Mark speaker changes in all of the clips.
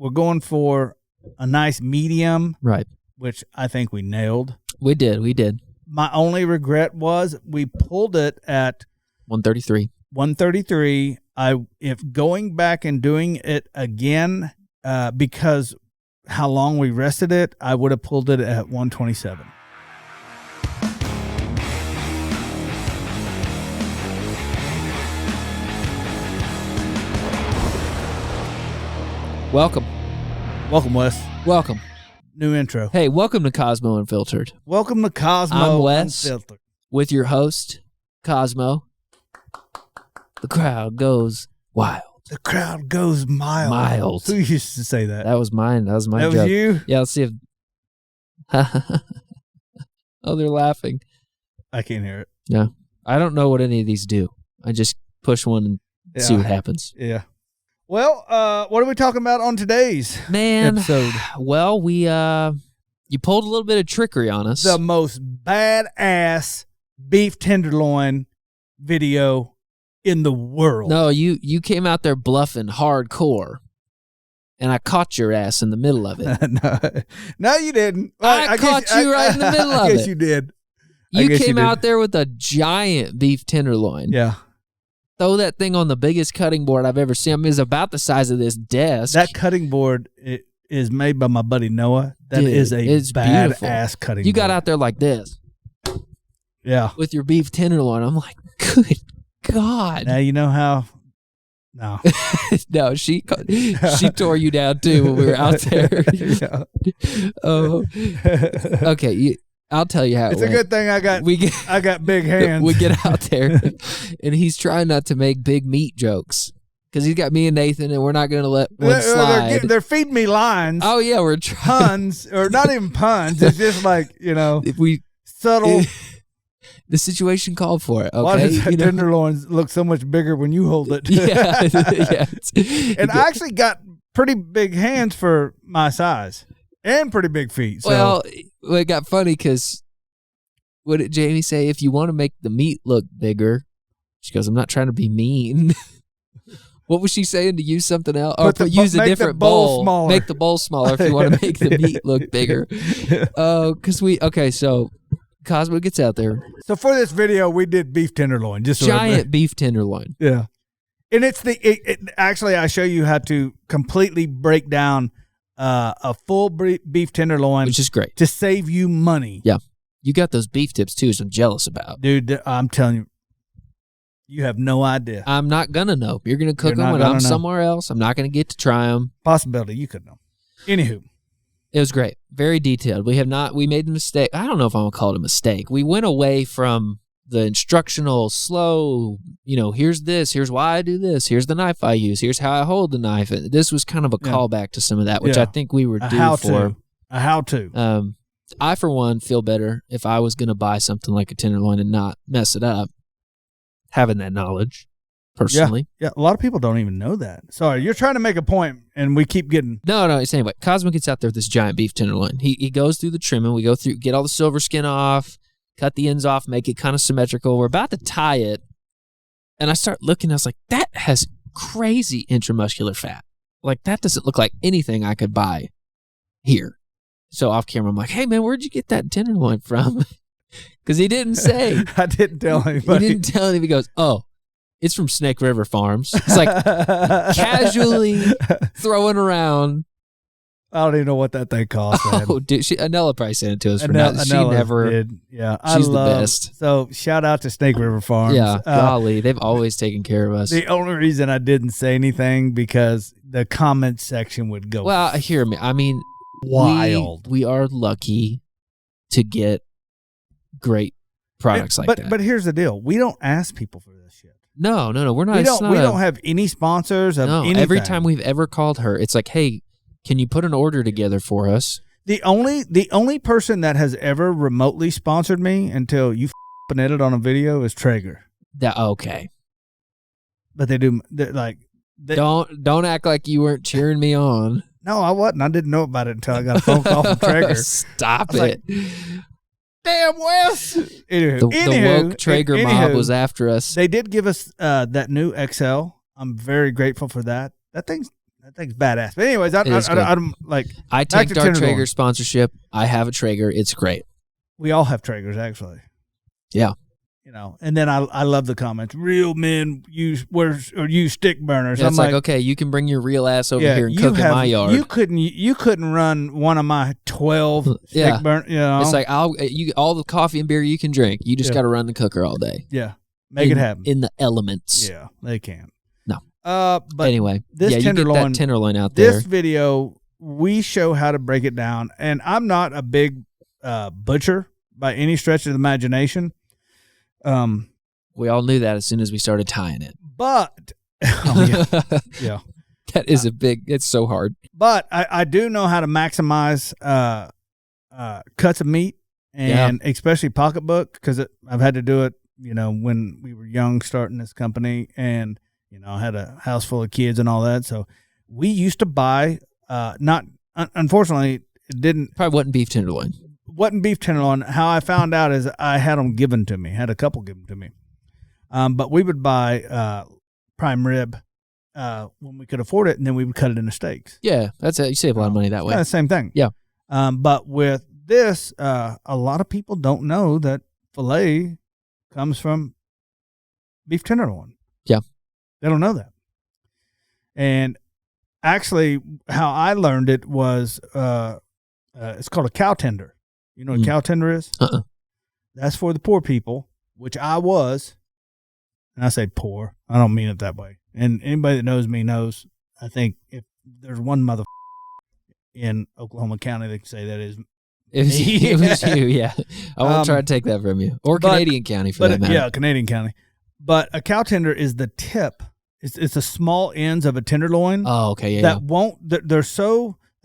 Speaker 1: we're going for a nice medium,
Speaker 2: Right.
Speaker 1: which I think we nailed.
Speaker 2: We did.
Speaker 1: My only regret was we pulled it at
Speaker 2: 133.
Speaker 1: 133. If going back and doing it again, because how long we rested it, I would have pulled it at 127.
Speaker 2: Welcome,
Speaker 1: Wes.
Speaker 2: welcome.
Speaker 1: New intro.
Speaker 2: Hey, welcome to Kosmo Unfiltered.
Speaker 1: Welcome to Kosmo
Speaker 2: I'm Wes.
Speaker 1: Unfiltered.
Speaker 2: With your host, Kosmo. The crowd goes wild.
Speaker 1: The crowd goes mild.
Speaker 2: Mild.
Speaker 1: Who used to say that?
Speaker 2: That was mine. That was my
Speaker 1: That
Speaker 2: joke.
Speaker 1: was you?
Speaker 2: Yeah, let's see if... Oh, they're laughing.
Speaker 1: I can't hear it.
Speaker 2: Yeah. I don't know what any of these do. I just push one and see what happens.
Speaker 1: Yeah. Well, what are we talking about on today's episode?
Speaker 2: Well, you pulled a little bit of trickery on us.
Speaker 1: The most badass beef tenderloin video in the world.
Speaker 2: No, you came out there bluffing hardcore, and I caught your ass in the middle of it.
Speaker 1: No, you didn't.
Speaker 2: I caught you right in the middle of it.
Speaker 1: I guess you did.
Speaker 2: You came out there with a giant beef tenderloin.
Speaker 1: Yeah.
Speaker 2: Throw that thing on the biggest cutting board I've ever seen. I mean, it's about the size of this desk.
Speaker 1: That cutting board is made by my buddy Noah. That is a badass cutting board.
Speaker 2: You got out there like this.
Speaker 1: Yeah.
Speaker 2: With your beef tenderloin. I'm like, good God.
Speaker 1: Now you know how. No.
Speaker 2: No, she tore you down too when we were out there.
Speaker 1: Yeah.
Speaker 2: Oh. Okay, I'll tell you how
Speaker 1: it's a good thing I got big hands.
Speaker 2: We get out there, and he's trying not to make big meat jokes because he's got me and Nathan, and we're not going to let one slide.
Speaker 1: They're feeding me lines.
Speaker 2: Oh yeah, we're
Speaker 1: puns, or not even puns. It's just like,
Speaker 2: if we
Speaker 1: subtle.
Speaker 2: The situation called for it. Okay,
Speaker 1: why does that tenderloin look so much bigger when you hold it?
Speaker 2: Yeah, yeah.
Speaker 1: And I actually got pretty big hands for my size and pretty big feet. So.
Speaker 2: Well, it got funny because what did Jamie say? If you want to make the meat look bigger, she goes, "I'm not trying to be mean." What was she saying? To use something else, or use a different bowl?
Speaker 1: Smaller.
Speaker 2: Make the bowl smaller if you want to make the meat look bigger. So Kosmo gets out there.
Speaker 1: So for this video, we did beef tenderloin, just
Speaker 2: giant beef tenderloin.
Speaker 1: Yeah, and it's actually I show you how to completely break down a full beef tenderloin,
Speaker 2: which is great
Speaker 1: to save you money.
Speaker 2: Yeah, you got those beef tips too, which I'm jealous about,
Speaker 1: dude. I'm telling you, you have no idea.
Speaker 2: I'm not gonna know. You're gonna cook them when I'm somewhere else. I'm not gonna get to try them.
Speaker 1: Possibility you could know. Anywho.
Speaker 2: It was great. Very detailed. We made the mistake. I don't know if I'm going to call it a mistake. We went away from the instructional slow, here's this, here's why I do this, here's the knife I use, here's how I hold the knife. This was kind of a callback to some of that, which I think we were due for.
Speaker 1: A how-to.
Speaker 2: I, for one, feel better if I was going to buy something like a tenderloin and not mess it up, having that knowledge. Personally.
Speaker 1: Yeah, a lot of people don't even know that. Sorry, you're trying to make a point, and we keep getting...
Speaker 2: No, it's anyway. Cosmo gets out there with this giant beef tenderloin. He goes through the trimming. We go through, get all the silver skin off, cut the ends off, make it kind of symmetrical. We're about to tie it, and I start looking. I was like, that has crazy intramuscular fat. Like, that doesn't look like anything I could buy here. So off camera, I'm like, hey, man, where'd you get that tenderloin from? Because he didn't say.
Speaker 1: I didn't tell anybody.
Speaker 2: He didn't tell him. He goes, oh. It's from Snake River Farms. It's like casually throwing around.
Speaker 1: I don't even know what that thing costs.
Speaker 2: Oh, dude, Anella probably sent it to us for now. She never did.
Speaker 1: Yeah,
Speaker 2: she's the best.
Speaker 1: So shout out to Snake River Farms.
Speaker 2: Yeah, golly, they've always taken care of us.
Speaker 1: The only reason I didn't say anything because the comment section would go.
Speaker 2: Well, hear me. I mean,
Speaker 1: wild.
Speaker 2: We are lucky to get great products like that.
Speaker 1: But here's the deal: we don't ask people for this shit.
Speaker 2: No, we're not.
Speaker 1: We don't have any sponsors of anything.
Speaker 2: Every time we've ever called her, it's like, hey, can you put an order together for us?
Speaker 1: The only person that has ever remotely sponsored me until you f***ing edit on a video is Traeger.
Speaker 2: Okay.
Speaker 1: But they do
Speaker 2: don't act like you weren't cheering me on.
Speaker 1: No, I wasn't. I didn't know about it until I got a phone call from Traeger.
Speaker 2: Stop it.
Speaker 1: Damn, Wes.
Speaker 2: The woke Traeger mob was after us.
Speaker 1: They did give us that new XL. I'm very grateful for that. That thing's That thing's badass. But anyways, I'm like,
Speaker 2: I take Dark Traeger sponsorship. I have a Traeger. It's great.
Speaker 1: We all have Traegers, actually.
Speaker 2: Yeah.
Speaker 1: You know, and then I love the comments. Real men use stick burners.
Speaker 2: Yeah,
Speaker 1: I'm
Speaker 2: it's like, okay, you can bring your real ass over here and cook in my yard.
Speaker 1: You couldn't run one of my 12 stick burn. You know,
Speaker 2: it's like all the coffee and beer you can drink. You just got to run the cooker all day.
Speaker 1: Yeah, make it happen
Speaker 2: in the elements.
Speaker 1: Yeah, they can.
Speaker 2: No,
Speaker 1: but
Speaker 2: anyway,
Speaker 1: this
Speaker 2: tenderloin, you get that tenderloin out there.
Speaker 1: This video, we show how to break it down, and I'm not a big butcher by any stretch of the imagination.
Speaker 2: We all knew that as soon as we started tying it.
Speaker 1: But yeah.
Speaker 2: That is it's so hard.
Speaker 1: But I do know how to maximize cuts of meat, and especially pocketbook, because I've had to do it, you know, when we were young starting this company, and, you know, I had a house full of kids and all that. So we used to buy, unfortunately, it didn't.
Speaker 2: Probably wasn't beef tenderloin.
Speaker 1: Wasn't beef tenderloin. How I found out is I had them given to me. Had a couple given to me. But we would buy prime rib when we could afford it, and then we would cut it into steaks.
Speaker 2: Yeah, that's it. You save a lot of money that way.
Speaker 1: Yeah, the same thing.
Speaker 2: Yeah.
Speaker 1: But with this, a lot of people don't know that filet comes from beef tenderloin.
Speaker 2: Yeah.
Speaker 1: They don't know that. And actually, how I learned it was it's called a cow tender. You know what a cow tender is? That's for the poor people, which I was. And I say poor. I don't mean it that way. And anybody that knows me knows, I think if there's one mother in Oklahoma County that can say that is
Speaker 2: it was you, yeah. I won't try to take that from you. Or Canadian County for that matter.
Speaker 1: Yeah, Canadian County. But a cow tender is the tip. It's the small ends of a tenderloin.
Speaker 2: Oh, okay, yeah.
Speaker 1: That won't. They're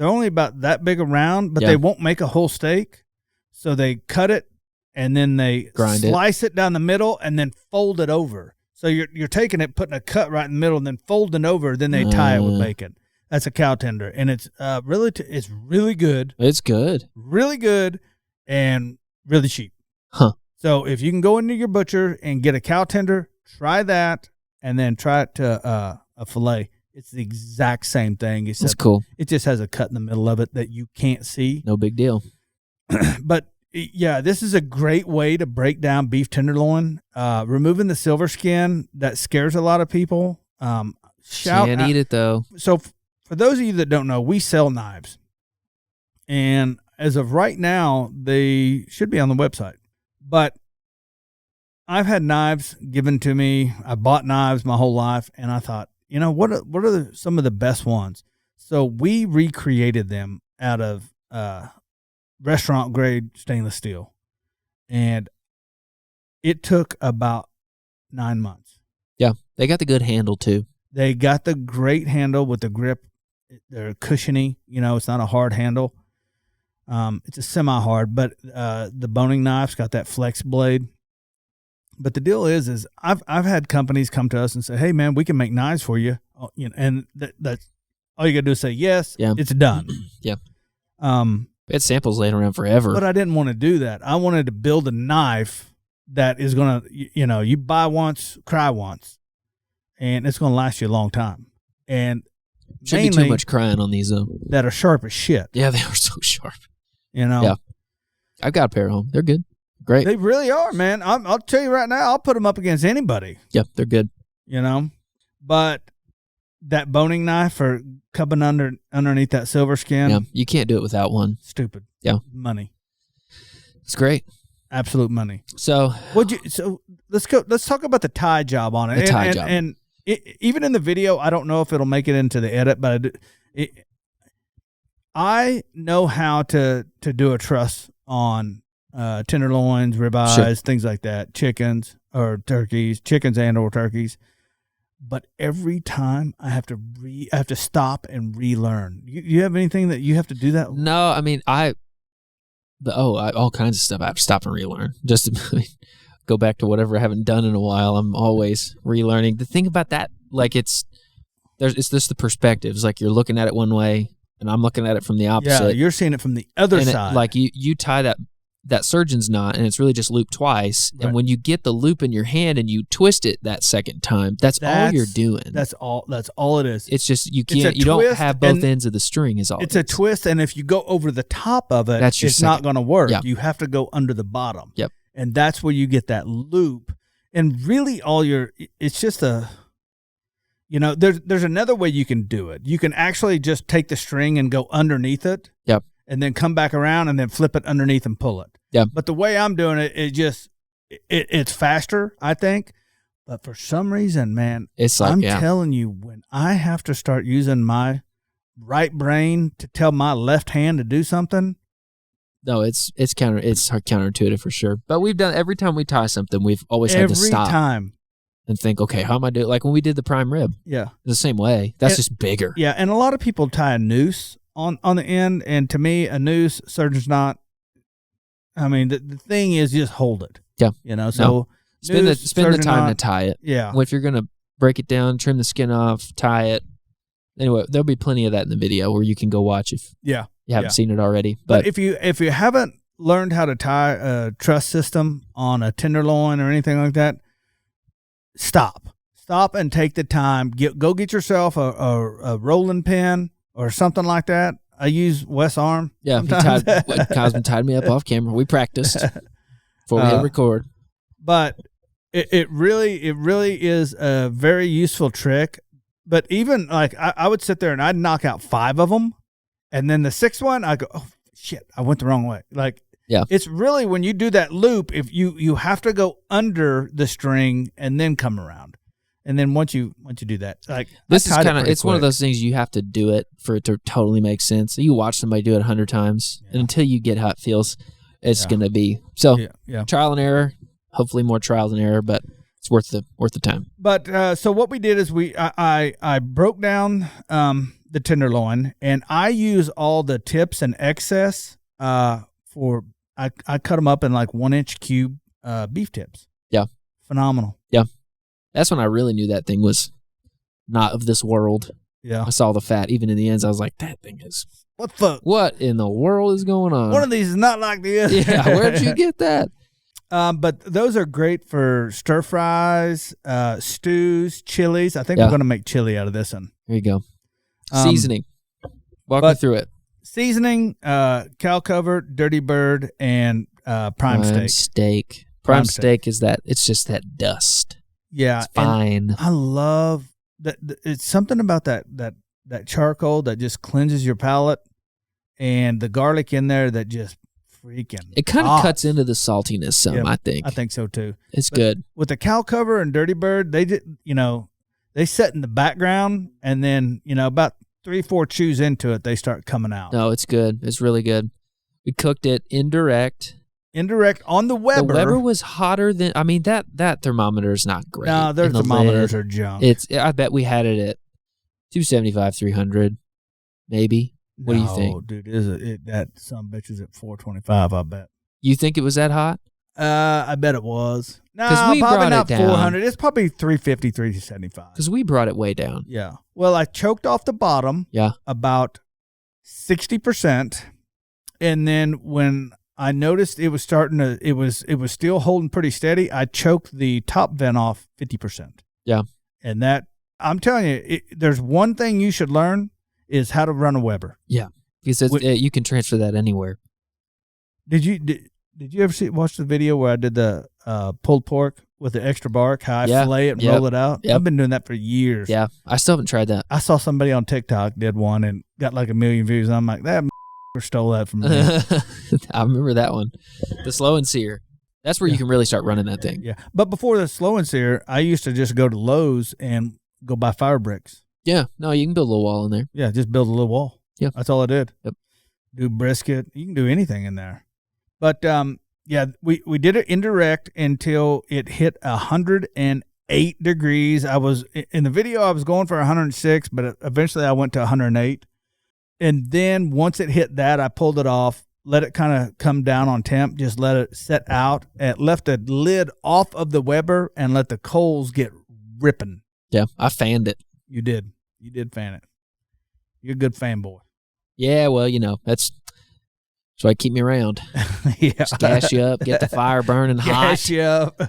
Speaker 1: only about that big around, but they won't make a whole steak. So they cut it, and then they slice it down the middle, and then fold it over. So you're taking it, putting a cut right in the middle, and then folding over. Then they tie it with bacon. That's a cow tender, and it's it's really good.
Speaker 2: It's good,
Speaker 1: really good, and really cheap.
Speaker 2: Huh.
Speaker 1: So if you can go into your butcher and get a cow tender, try that, and then try it to a filet. It's the exact same thing.
Speaker 2: That's cool.
Speaker 1: It just has a cut in the middle of it that you can't see.
Speaker 2: No big deal.
Speaker 1: But yeah, this is a great way to break down beef tenderloin. Removing the silver skin, that scares a lot of people.
Speaker 2: Can't eat it though.
Speaker 1: So for those of you that don't know, we sell knives, and as of right now, they should be on the website. But I've had knives given to me. I bought knives my whole life, and I thought, you know, what are some of the best ones? So we recreated them out of restaurant grade stainless steel, and it took about 9 months.
Speaker 2: Yeah, they got the good handle too.
Speaker 1: They got the great handle with the grip. They're cushiony. You know, it's not a hard handle. It's a semi-hard, but the boning knife's got that flex blade. But the deal is I've had companies come to us and say, "Hey, man, we can make knives for you," and that's all you gotta do is say yes. Yeah. It's done.
Speaker 2: Yeah. We had samples laying around forever.
Speaker 1: But I didn't want to do that. I wanted to build a knife that is gonna, you buy once, cry once, and it's gonna last you a long time. And
Speaker 2: shouldn't be too much crying on these though.
Speaker 1: That are sharp as shit.
Speaker 2: Yeah, they are so sharp.
Speaker 1: Yeah.
Speaker 2: I've got a pair at home. They're good. Great.
Speaker 1: They really are, man. I'll tell you right now, I'll put them up against anybody.
Speaker 2: Yep, they're good.
Speaker 1: But that boning knife for cupping underneath that silver skin.
Speaker 2: Yeah, you can't do it without one.
Speaker 1: Stupid.
Speaker 2: Yeah.
Speaker 1: Money.
Speaker 2: It's great.
Speaker 1: Absolute money.
Speaker 2: So
Speaker 1: let's talk about the tie job on it.
Speaker 2: The tie job.
Speaker 1: And even in the video, I don't know if it'll make it into the edit, but I know how to do a truss on tenderloins, ribeyes, things like that, chickens or turkeys, and or turkeys. But every time I have to stop and relearn. You have anything that you have to do that?
Speaker 2: No, I mean all kinds of stuff I have to stop and relearn. Just to go back to whatever I haven't done in a while. I'm always relearning. The thing about that, like it's just the perspective. It's like you're looking at it one way, and I'm looking at it from the opposite.
Speaker 1: Yeah, you're seeing it from the other side.
Speaker 2: You tie that that surgeon's knot, and it's really just looped twice.
Speaker 1: Right.
Speaker 2: And when you get the loop in your hand and you twist it that second time, that's all you're doing.
Speaker 1: That's all it is.
Speaker 2: It's just you don't have both ends of the string is all.
Speaker 1: It's a twist, and if you go over the top of it, it's not going to work. Yeah. You have to go under the bottom.
Speaker 2: Yep.
Speaker 1: And that's where you get that loop. And really it's just there's another way you can do it. You can actually just take the string and go underneath it.
Speaker 2: Yep.
Speaker 1: And then come back around and then flip it underneath and pull it.
Speaker 2: Yeah.
Speaker 1: But the way I'm doing it, it's faster, I think. But for some reason, man, I'm telling you, when I have to start using my right brain to tell my left hand to do something.
Speaker 2: No, it's counterintuitive for sure. But we've done every time we tie something, we've always had to stop
Speaker 1: every time
Speaker 2: and think, okay, how am I doing? Like when we did the prime rib.
Speaker 1: Yeah.
Speaker 2: The same way. That's just bigger.
Speaker 1: Yeah, and a lot of people tie a noose on the end, and to me, a noose, surgeon's knot. I mean, the thing is just hold it.
Speaker 2: Yeah. So spend the time to tie it.
Speaker 1: Yeah.
Speaker 2: Well, if you're gonna break it down, trim the skin off, tie it. Anyway, there'll be plenty of that in the video where you can go watch if you haven't seen it already. But
Speaker 1: if you haven't learned how to tie a truss system on a Tenderloin or anything like that, stop and take the time. Go get yourself a rolling pin or something like that. I use Wes Arm.
Speaker 2: Yeah, Cosmo tied me up off camera. We practiced before we hit record.
Speaker 1: But it really is a very useful trick. But even like I would sit there and I'd knock out 5 of them, and then the 6th one I go, oh shit, I went the wrong way. Like it's really when you do that loop, if you have to go under the string and then come around. And then once you do that, like
Speaker 2: this is kind of it's one of those things you have to do it for it to totally make sense. You watch somebody do it 100 times, and until you get how it feels, it's going to be trial and error. Hopefully more trial than error, but it's worth the time.
Speaker 1: But so what we did is I broke down the Tenderloin, and I use all the tips and excess for I cut them up in like 1-inch cube beef tips.
Speaker 2: Yeah,
Speaker 1: phenomenal.
Speaker 2: Yeah. That's when I really knew that thing was not of this world.
Speaker 1: Yeah.
Speaker 2: I saw the fat. Even in the ends, I was like, that thing is...
Speaker 1: What the fuck?
Speaker 2: What in the world is going on?
Speaker 1: One of these is not like the other.
Speaker 2: Yeah, where'd you get that?
Speaker 1: But those are great for stir fries, stews, chilies. I think we're going to make chili out of this one.
Speaker 2: There you go. Seasoning. Walk me through it.
Speaker 1: Seasoning, cow cover, dirty bird, and prime steak.
Speaker 2: Prime steak is that, it's just that dust.
Speaker 1: Yeah,
Speaker 2: it's fine.
Speaker 1: I love that. It's something about that charcoal that just cleanses your palate, and the garlic in there that just freaking.
Speaker 2: It kind of cuts into the saltiness some. I think.
Speaker 1: I think so too.
Speaker 2: It's good
Speaker 1: with the cow cover and dirty bird. They did, they set in the background, and then about 3-4 chews into it, they start coming out.
Speaker 2: No, it's good. It's really good. We cooked it indirect
Speaker 1: on the Weber.
Speaker 2: The Weber was hotter than, I mean, that thermometer is not great.
Speaker 1: No, their thermometers are junk.
Speaker 2: I bet we had it at 275, 300, maybe. What do you think?
Speaker 1: Dude, that some bitch is at 425, I bet.
Speaker 2: You think it was that hot?
Speaker 1: I bet it was. No,
Speaker 2: we
Speaker 1: probably not
Speaker 2: it down.
Speaker 1: 400. It's probably 350, 375.
Speaker 2: Because we brought it way down.
Speaker 1: Yeah. Well, I choked off the bottom.
Speaker 2: Yeah.
Speaker 1: About 60%, and then when I noticed it was starting to, it was still holding pretty steady, I choked the top vent off 50%.
Speaker 2: Yeah.
Speaker 1: And that, I'm telling you, there's one thing you should learn is how to run a Weber.
Speaker 2: Yeah. Because you can transfer that anywhere.
Speaker 1: Did you ever watch the video where I did the pulled pork with the extra bark, how I fillet it and roll it out? Yep. I've been doing that for years.
Speaker 2: Yeah. I still haven't tried that.
Speaker 1: I saw somebody on TikTok did one and got like 1 million views. And I'm like, that stole that from me.
Speaker 2: I remember that one. The slow and sear. That's where you can really start running that thing.
Speaker 1: Yeah. But before the slow and sear, I used to just go to Lowe's and go buy fire bricks.
Speaker 2: Yeah. No, you can build a little wall in there.
Speaker 1: Yeah, just build a little wall.
Speaker 2: Yeah.
Speaker 1: That's all I did.
Speaker 2: Yep.
Speaker 1: Do brisket. You can do anything in there. But yeah, we did it indirect until it hit 108 degrees. I was in the video, I was going for 106, but eventually I went to 108. And then once it hit that, I pulled it off, let it kind of come down on temp, just let it set out, and left the lid off of the Weber and let the coals get ripping.
Speaker 2: Yeah, I fanned it.
Speaker 1: You did. You did fan it. You're a good fanboy.
Speaker 2: Yeah, well, that's That's why keep me around.
Speaker 1: Yeah.
Speaker 2: Just gas you up, get the fire burning
Speaker 1: Gas
Speaker 2: hot.
Speaker 1: you up.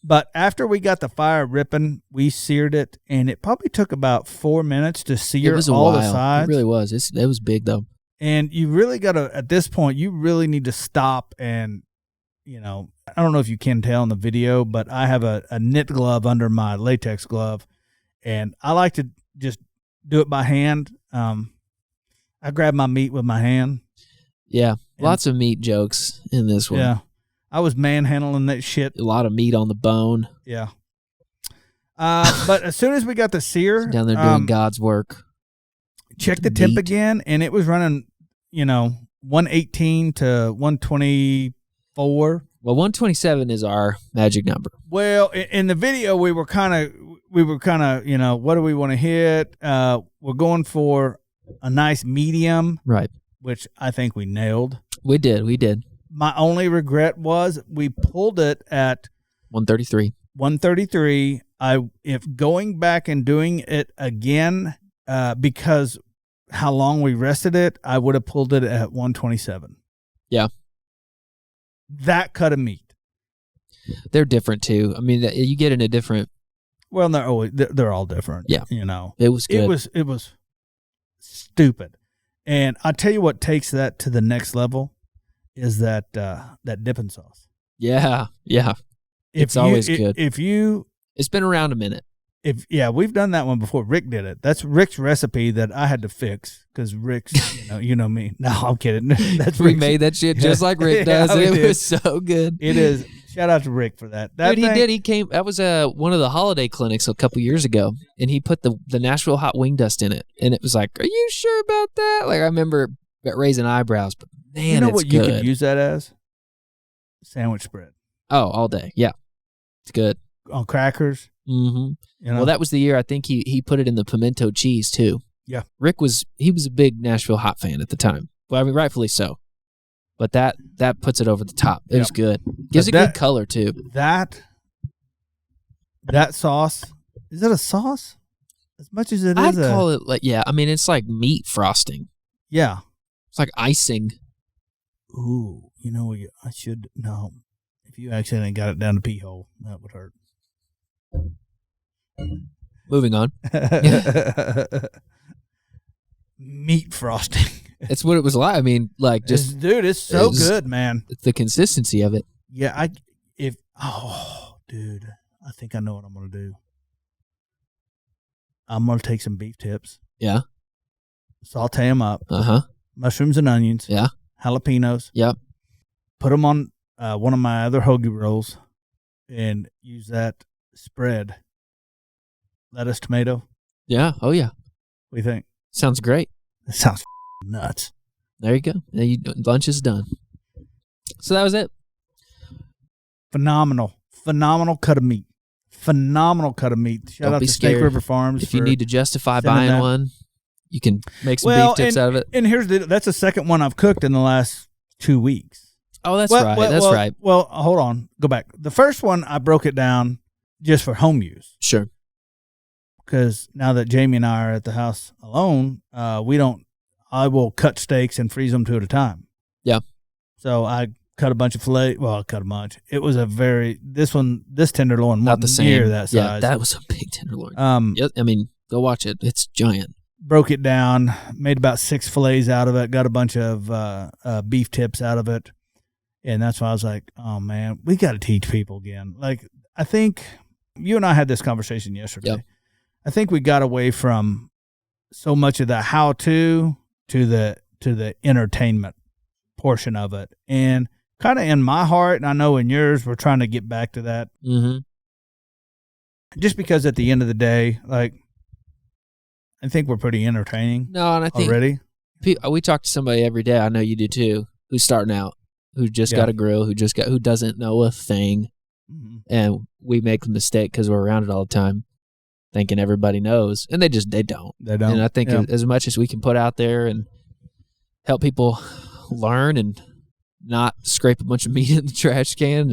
Speaker 1: But after we got the fire ripping, we seared it, and it probably took about 4 minutes to sear
Speaker 2: It was a
Speaker 1: all
Speaker 2: while.
Speaker 1: the sides.
Speaker 2: It really was. It was big though.
Speaker 1: And you really got to, at this point, you really need to stop and, I don't know if you can tell in the video, but I have a knit glove under my latex glove, and I like to just do it by hand. I grab my meat with my hand.
Speaker 2: Yeah, lots of meat jokes in this one.
Speaker 1: Yeah. I was manhandling that shit.
Speaker 2: A lot of meat on the bone.
Speaker 1: Yeah. But as soon as we got the sear,
Speaker 2: Down there doing God's work.
Speaker 1: check the temp again, and it was running, 118 to 124.
Speaker 2: Well, 127 is our magic number.
Speaker 1: Well, in the video, we were kind of, what do we want to hit? We're going for a nice medium,
Speaker 2: Right.
Speaker 1: which I think we nailed.
Speaker 2: We did.
Speaker 1: My only regret was we pulled it at
Speaker 2: 133.
Speaker 1: 133. If going back and doing it again, because how long we rested it, I would have pulled it at 127.
Speaker 2: Yeah.
Speaker 1: That cut of meat.
Speaker 2: They're different too. I mean, you get in a different.
Speaker 1: Well, they're all different.
Speaker 2: Yeah.
Speaker 1: It
Speaker 2: was good.
Speaker 1: It was stupid. And I tell you what takes that to the next level is that dipping sauce.
Speaker 2: Yeah. It's always good. It's been around a minute.
Speaker 1: We've done that one before. Rick did it. That's Rick's recipe that I had to fix because Rick's, you know me. No, I'm kidding. That's
Speaker 2: We made that shit just like Rick does.
Speaker 1: Yeah,
Speaker 2: It was so good.
Speaker 1: It is. Shout out to Rick for that.
Speaker 2: Dude, he did. He came. That was one of the holiday clinics a couple years ago, and he put the Nashville hot wing dust in it, and it was like, "Are you sure about that?" Like I remember raising eyebrows, but man,
Speaker 1: you know
Speaker 2: it's
Speaker 1: what
Speaker 2: good.
Speaker 1: you could use that as? Sandwich spread.
Speaker 2: Oh, all day. Yeah, it's good
Speaker 1: On crackers.
Speaker 2: Mm-hmm. Well, that was the year I think he put it in the pimento cheese too.
Speaker 1: Yeah,
Speaker 2: Rick was a big Nashville hot fan at the time. Well, I mean, rightfully so. But that puts it over the top. It was good. Gives it good color too.
Speaker 1: That sauce, is it a sauce? As much as it is,
Speaker 2: I'd call it like I mean, it's like meat frosting.
Speaker 1: Yeah,
Speaker 2: it's like icing.
Speaker 1: Ooh, you know what? I should no. If you accidentally got it down the pee hole, that would hurt.
Speaker 2: Moving on.
Speaker 1: Meat frosting.
Speaker 2: It's what it was like. I mean, like just
Speaker 1: dude, it's so good, man.
Speaker 2: It's the consistency of it.
Speaker 1: Yeah, dude, I think I know what I'm gonna do. I'm gonna take some beef tips.
Speaker 2: Yeah.
Speaker 1: Saute them up. Mushrooms and onions.
Speaker 2: Yeah.
Speaker 1: Jalapenos.
Speaker 2: Yep.
Speaker 1: Put them on one of my other hoagie rolls, and use that spread. Lettuce, tomato.
Speaker 2: Yeah. Oh yeah.
Speaker 1: What do you think?
Speaker 2: Sounds great.
Speaker 1: It sounds nuts.
Speaker 2: There you go. Lunch is done. So that was it.
Speaker 1: Phenomenal cut of meat. Shout out to Snake River Farms.
Speaker 2: If you need to justify buying one, you can make some beef tips out of it.
Speaker 1: And that's the second one I've cooked in the last 2 weeks.
Speaker 2: Oh, that's right. That's right.
Speaker 1: Well, hold on. Go back. The first one, I broke it down just for home use.
Speaker 2: Sure.
Speaker 1: Because now that Jamie and I are at the house alone, I will cut steaks and freeze them 2 at a time.
Speaker 2: Yeah.
Speaker 1: So I cut a bunch of filet. Well, I cut a bunch. It was this tenderloin,
Speaker 2: not the same.
Speaker 1: Near that size.
Speaker 2: Yeah, that was a big tenderloin. Yep, I mean, go watch it. It's giant.
Speaker 1: Broke it down, made about 6 fillets out of it, got a bunch of beef tips out of it. And that's why I was like, oh, man, we got to teach people again. Like, I think you and I had this conversation yesterday.
Speaker 2: Yep.
Speaker 1: I think we got away from so much of the how-to to the entertainment portion of it. And kind of in my heart, and I know in yours, we're trying to get back to that.
Speaker 2: Mm-hmm.
Speaker 1: Just because at the end of the day, like, I think we're pretty entertaining.
Speaker 2: No, and I think
Speaker 1: already.
Speaker 2: We talk to somebody every day, I know you do too, who's starting out, who just got a grill, who doesn't know a thing. Mm-hmm. And we make the mistake because we're around it all the time, thinking everybody knows, and they don't. And I think as much as we can put out there and help people learn and not scrape a bunch of meat in the trash can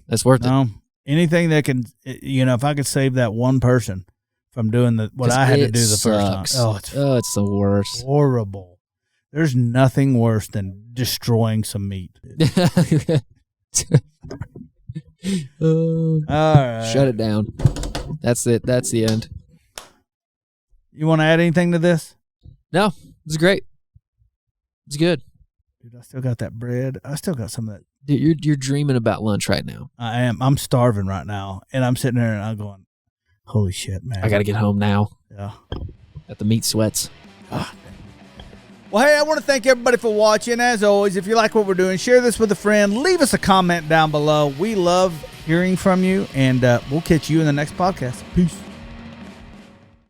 Speaker 2: that's worth it.
Speaker 1: Anything that can, if I could save that one person from doing what I had to do the first time.
Speaker 2: Oh, it's the worst.
Speaker 1: Horrible. There's nothing worse than destroying some meat. All right.
Speaker 2: Shut it down. That's it. That's the end.
Speaker 1: You want to add anything to this?
Speaker 2: No, it's great. It's good.
Speaker 1: Dude, I still got that bread. I still got some of that.
Speaker 2: Dude, you're dreaming about lunch right now.
Speaker 1: I am. I'm starving right now. And I'm sitting there and I'm going, holy shit, man.
Speaker 2: I got to get home now.
Speaker 1: Yeah.
Speaker 2: Got the meat sweats.
Speaker 1: Well, hey, I want to thank everybody for watching. As always, if you like what we're doing, share this with a friend. Leave us a comment down below. We love hearing from you, and we'll catch you in the next podcast. Peace.